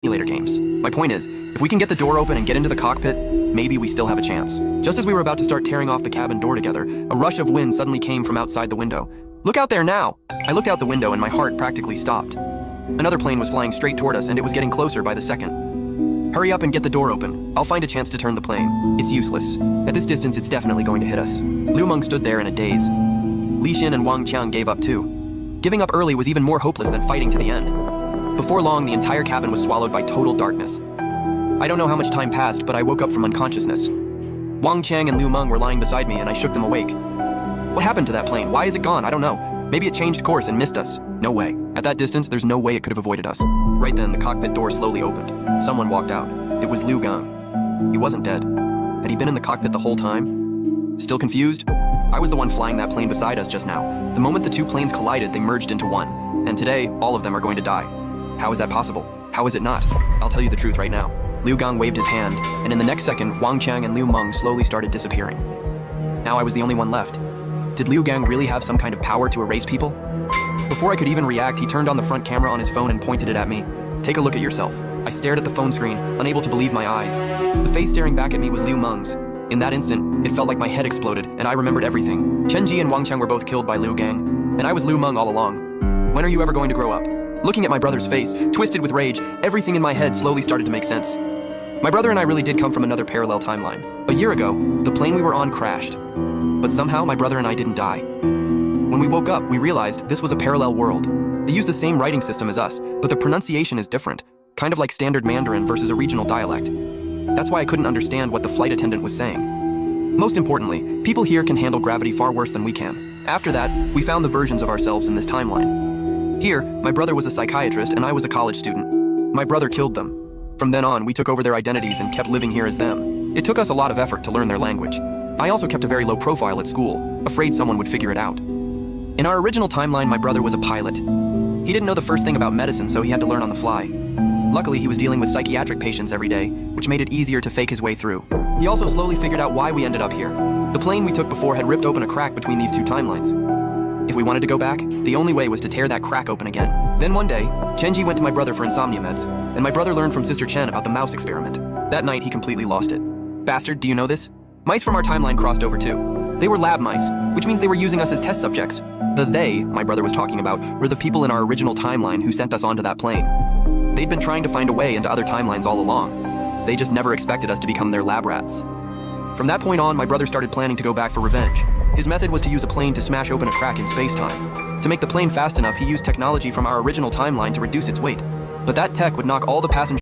simulator games. My point is, if we can get the door open and get into the cockpit, maybe we still have a chance. Just as we were about to start tearing off the cabin door together, a rush of wind suddenly came from outside the window. "Look out there now!" I looked out the window and my heart practically stopped. Another plane was flying straight toward us and it was getting closer by the second. "Hurry up and get the door open. I'll find a chance to turn the plane. It's useless. At this distance, it's definitely going to hit us." Liu Meng stood there in a daze. Li Xin and Wang Qiang gave up too. Giving up early was even more hopeless than fighting to the end. Before long, the entire cabin was swallowed by total darkness. I don't know how much time passed, but I woke up from unconsciousness. Wang Qiang and Liu Meng were lying beside me and I shook them awake. "What happened to that plane? Why is it gone? I don't know. Maybe it changed course and missed us." "No way. At that distance, there's no way it could have avoided us." Right then, the cockpit door slowly opened. Someone walked out. It was Liu Gang. He wasn't dead. Had he been in the cockpit the whole time? Still confused? I was the one flying that plane beside us just now. The moment the two planes collided, they merged into one. And today, all of them are going to die. How is that possible? How is it not? I'll tell you the truth right now. Liu Gang waved his hand, and in the next second, Wang Qiang and Liu Meng slowly started disappearing. Now I was the only one left. Did Liu Gang really have some kind of power to erase people? Before I could even react, he turned on the front camera on his phone and pointed it at me. "Take a look at yourself." I stared at the phone screen, unable to believe my eyes. The face staring back at me was Liu Meng's. In that instant, it felt like my head exploded, and I remembered everything. Chenji and Wang Qiang were both killed by Liu Gang, and I was Liu Meng all along. When are you ever going to grow up? Looking at my brother's face, twisted with rage, everything in my head slowly started to make sense. My brother and I really did come from another parallel timeline. A year ago, the plane we were on crashed. But somehow, my brother and I didn't die. When we woke up, we realized this was a parallel world. They use the same writing system as us, but the pronunciation is different, kind of like standard Mandarin versus a regional dialect. That's why I couldn't understand what the flight attendant was saying. Most importantly, people here can handle gravity far worse than we can. After that, we found the versions of ourselves in this timeline. Here, my brother was a psychiatrist and I was a college student. My brother killed them. From then on, we took over their identities and kept living here as them. It took us a lot of effort to learn their language. I also kept a very low profile at school, afraid someone would figure it out. In our original timeline, my brother was a pilot. He didn't know the first thing about medicine, so he had to learn on the fly. Luckily, he was dealing with psychiatric patients every day, which made it easier to fake his way through. He also slowly figured out why we ended up here. The plane we took before had ripped open a crack between these two timelines. If we wanted to go back, the only way was to tear that crack open again. Then one day, Chenji went to my brother for insomnia meds, and my brother learned from Sister Chen about the mouse experiment. That night, he completely lost it. Bastard, do you know this? Mice from our timeline crossed over too. They were lab mice, which means they were using us as test subjects. The they my brother was talking about were the people in our original timeline who sent us onto that plane. They'd been trying to find a way into other timelines all along. They just never expected us to become their lab rats. From that point on, my brother started planning to go back for revenge. His method was to use a plane to smash open a crack in space-time. To make the plane fast enough, he used technology from our original timeline to reduce its weight. But that tech would knock all the passengers